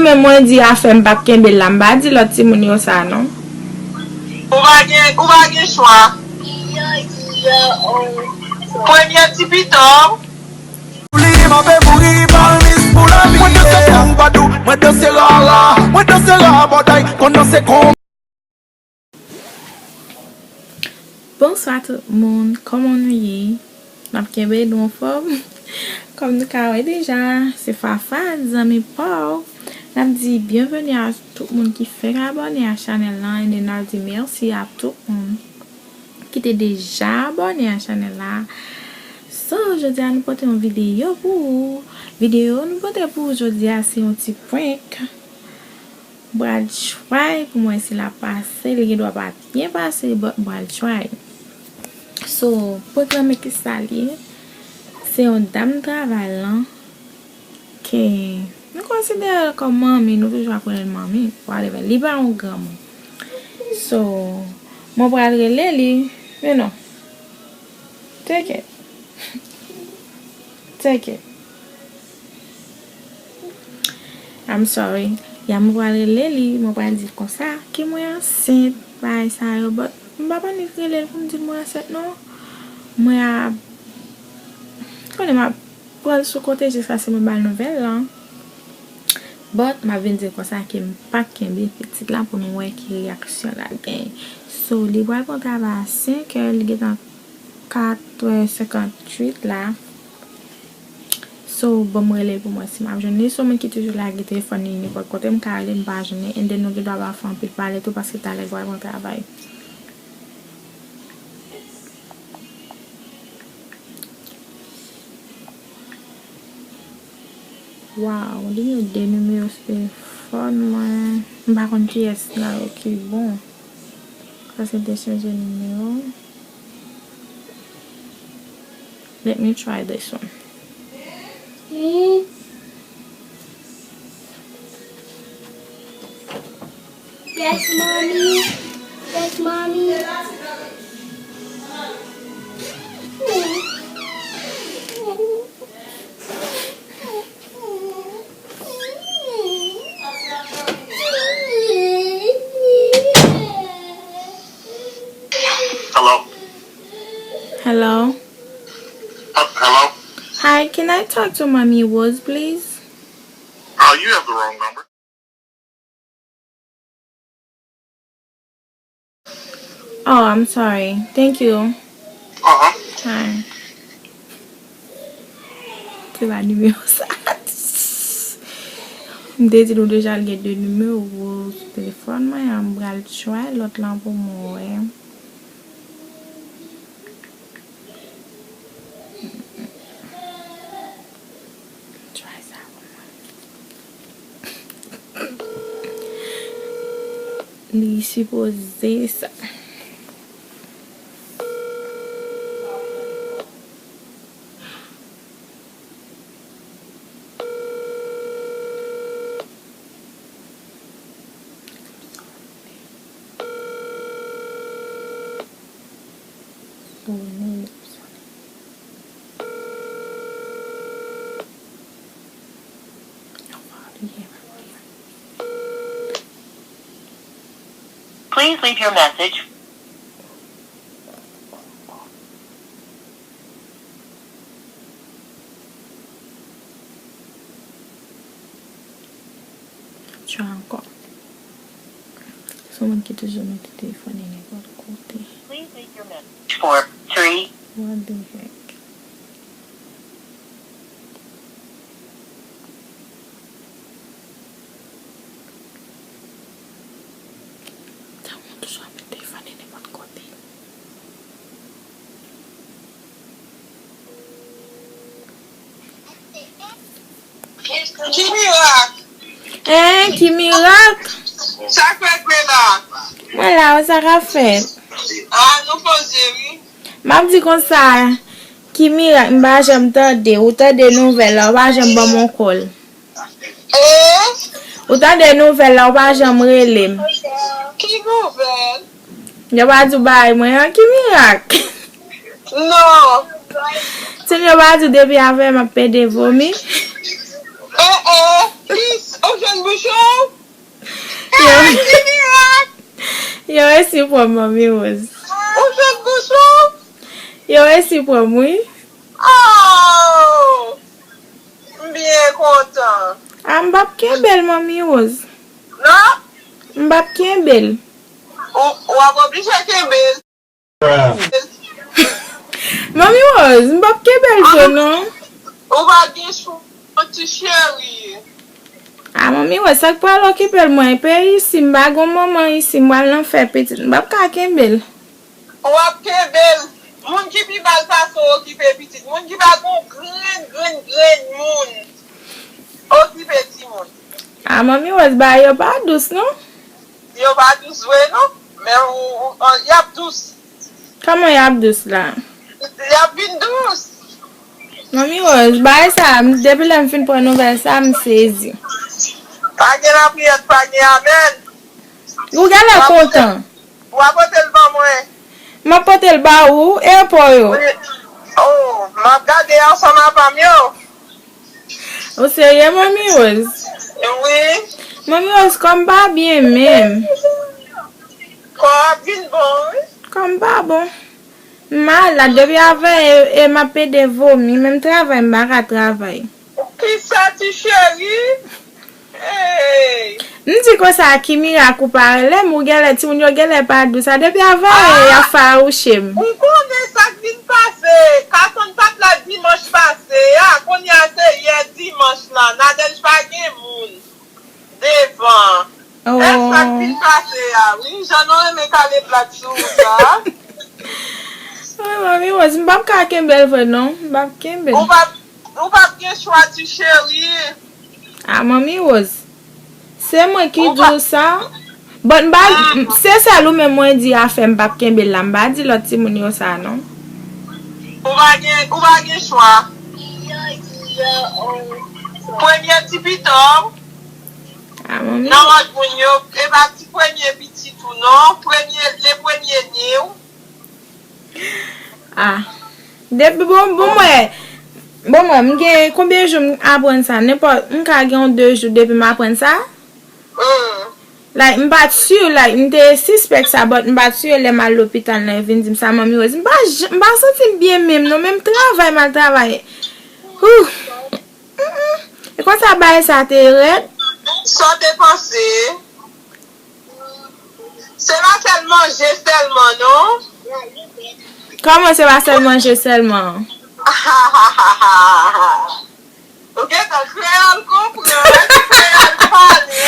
même moi dit à faire pas kembe lamba dit l'autre ti moun yo ça non. Ou va gen choix. Premier petit piton. Bonsoir tout le monde, comment nous y est? N'a kembe nous en forme. Comme nous savons déjà, c'est Fafa, des amis Paul. N'a dit bienvenue à tout le monde qui fait abonner à la chaîne là et n'a dit merci à tout le monde qui était déjà abonné à la chaîne là. So, aujourd'hui, nous portons une vidéo pour vous. Nous portons pour aujourd'hui, c'est un petit prank. Bral try pour moi, c'est la passée. Il doit pas bien passer, mais bral try. So, pour que ça c'est une dame de travail là que nous considérons comme mamie, nous toujours appelons mamie. Whatever, il pas un grand. So, mon bral relé, mais non. Take it. Take it. I'm sorry. Ya mon bral relé, mon bral dit comme ça, que moi enceinte, bah ça but papa ni relé pour me dire moi enceinte non. Moi quand m'a pour ce côté jusqu'à ce me bal nouvelle là. But m'a vinn dire comme ça que pas kembe petite là pour nous voir qui réaction la gain. So les bral pour travail à 5 heures, il est dans 4h58 là. So bon me relève pour moi si m'a journée so monde qui toujours là qui téléphone ni pas côté me caler me pas journée et nous doit avoir faire un peu parler tout parce que t'as les voir mon travail. Wow, il y a des numéros de téléphone moi. Par contre qui est là OK bon. Ça c'est des changer numéro. Let me try this one. Yes, mommy. Yes, mommy. Hello. Hello. Hello. Hi, can I talk to Mommy Woods, please? You have the wrong number. Oh, I'm sorry. Thank you. Hi. C'est la numéro ça. M'déti nous déjà les deux numéros sur téléphone, moi on bral choix l'autre là pour moi. Try ça pour moi. Li supposé ça. Please leave your message. Tu as encore. Someone qui toujours met le téléphone et n'importe côté. Please leave your message for 3. What the heck? Someone toujours met le téléphone et n'importe côté. Qui miracle? Qui miracle? Ça fait quoi là? Voilà, ça a fait. Nous posons. M'a dit comme ça. Qui miracle, m'ba j'aime tande, ou tande des nouvelles, ou pas j'aime pas mon col. Ou tande des nouvelles, ou pas j'aime relem. Qui nouvelle? Y'a pas du bail, moi, qui miracle. Non. Tu n'as pas du depuis avec ma paix de vomi. Peace, Ocean Bouchon. Yo, Give me up. yo esi pour Mommy Rose. Ocean Bouchon. Yo esi pour moi. Oh. Bien content. Mbap Kembel, Mommy Rose. Non? Mbap Kembel. Ou a obligé Kembel. Mommy Rose, mbap Kembel so non? Ou va gen chou ti chéri. Ah, Mommy Rose, sak pa lo Kembel mwen pe isi mba gon maman isi mwa lan fe petit. Mbap ka Kembel. Ou ap Kembel. Moun ki pi bal paso ki fe petit. Moun ki ba gon gren moun. O ki fe ti moun. Ah, Mommy Rose, ba yo pa dous non? Yo ba dous we non? Men ou yap dous. Comment yap dous la? Yap bin dous. Mommy Rose, ba sa, depi la m fin pou nouvel sa m sezi. Pa gen apriyet pa gen amen. Ou gala kontan? Ou apotel ban mwen. Ma potel ba ou, e po yo. Oh, ma gade ansaman pa myo. Ou seye, Mommy Rose? Oui. Mommy Rose, kom ba bien men. Ko ap vin bon. Kom ba bon. Ma la, depi avay e ma pe de vomi, menm travay mbara travay. Ki sa ti chéri? Hey. Nti ko sa ki mirakou parele, mou gele ti moun yo gele pa dousa. Depi avay ya fa ou shem. Ou konen sak din pase. Kason pat la dimanche pase. Kon yase ye dimanche la. Nadej pa gen moun. Devan. Oh. Sak din pase ya. Oui, janon reme kale plat sou ya. Ay, Mommy Rose, mbap ka Kembel fe non? Mbap Kembel. Ou pa gen chwa ti chéri. Ah, Mommy Rose. Se mwen ki dou sa. But mba, se salou men mwen di a fe mbap Kembel la. Mba di lot ti moun yo sa non? Ou pa gen chwa. Premier ti piton. Ah, Mommy Nan waj moun yo. E ba ti premier biti tou non. Le premier new. Ah. Depi bon mwen. Bon mwen, mgen kombien jou m apren sa? Nepot, m ka gen 2 jou depi m apren sa? Like, m bat sur, like, m te suspect sa, but m bat sur le mal l'hopital nan vin dim sa Mommy Rose. M ba sentil bien mem, non, men travay mal travay. E kon sa baye sa te red? Sa te panse. Se va sel manje selman, non? Koman se va sel manje selman? Ok, ton kreol kompren, kreol pale.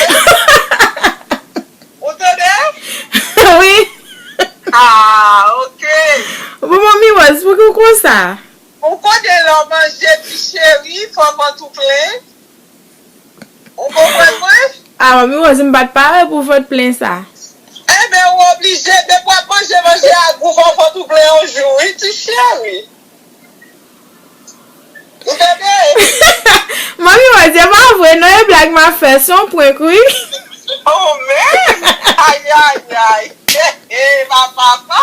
Ou te de? Oui. Ah, ok. Bon, Mommy Rose, pou kou kon sa? Ou kote lò manje ti chéri, fò man tou plen? Ou kompren mwen? Ah, Mommy Rose, m bat pare pou fote plen sa. Eh ben, ou oblige, depwa manje a gou fò tou plen anjou, ti chéri. Ou te de? Mommy Rose, e pa vwe, nou e blag ma fè, son pwen koui. Oh, men! Ay. Ma papa?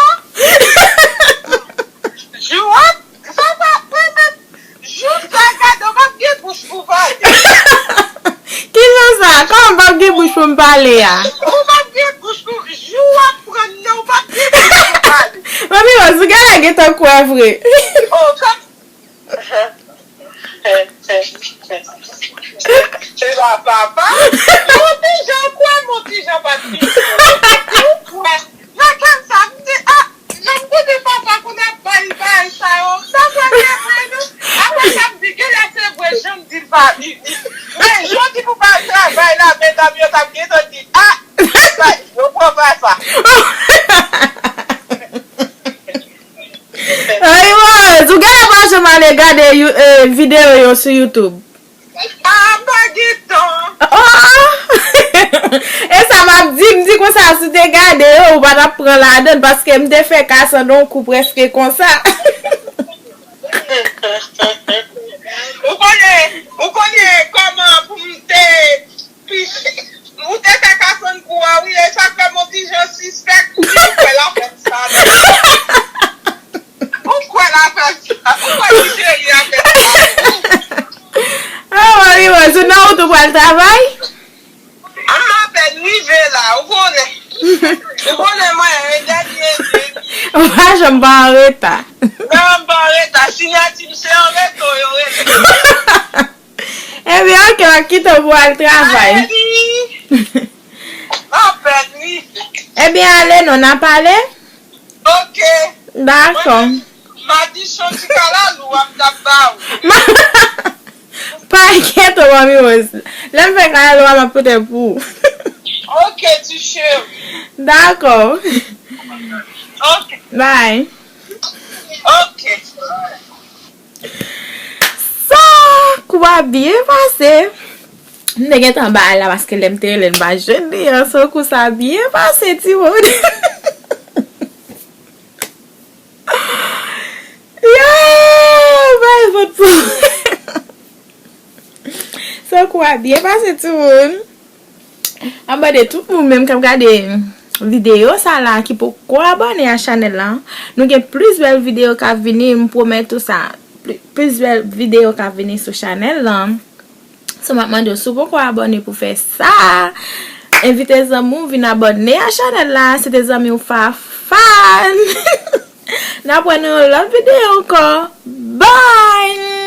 Jouat? Sa pa premet? Jout sa gade, wap gen bouch pou pale. Ki nou sa? Kon wap gen bouch pou m pale ya? Wap gen bouch pou... Jouat pren nou, wap gen bouch pou pale. Mommy Rose, gana gen ton kwa vre. Oh, kom... Se la papa? Mon tijan kwa, mon tijan pati? La kem sa mde, jen mde papa kou na bay sa yo. Sa kwa kem pre nou? Awa kem di gen la se vwe jen di pa. Men, jen di pou pa travay la, men dam yo tam gen ton di, yo pou pa sa. Ay, Rose, ou gana pa seman le gade video yo su YouTube? Bagueton. E sa m di kon sa sou te gade yo, ou ba tap pran la den, paske m te fe kasa don kou preske kon sa. Ou konye koman pou mte piche, ou te fe kasa kou awi, e chakpe moti jen suspect, ou kwe la fen sa. Ou kwe la fen sa, ou kwe li jeri la fen sa. Ah, Mommy Rose, sou nan ou tou pou al travay? An m'apel rive la, ou konen? Ou konen mwen, en dernier day. Mwa jom ba an reta. Nan ba reta, sinyati mse an reto yo reta. Ebi an ke an kito pou al travay. M'apel rive. Ebi ale non nan pale? Ok. D'akon. Ma di son ti kalalou ap taba ou. Pa inquiète mami os. Lem fe kalalou am apote pou. Ok, tu chéri. D'accord. Ok. Bye. Ok. So, kwa bien passé. Mne gen tan ba la paske lem tere len ba jen li. So, kwa sa bien passé ti wou. Bye, vote pou. So, kwa bien passé ti wou. Amba de tout moun menm kam gade video sa la ki pou kwa abone a chanel la. Nou gen plus bel video ka vini, mpromet tout sa. Plus bel video ka vini sou chanel la. So mapman de sou pou kwa abone pou fe sa. Invite zamou vin abone a chanel la. Se te zami ou fa fan. Na pwene ou lot video anko. Bye!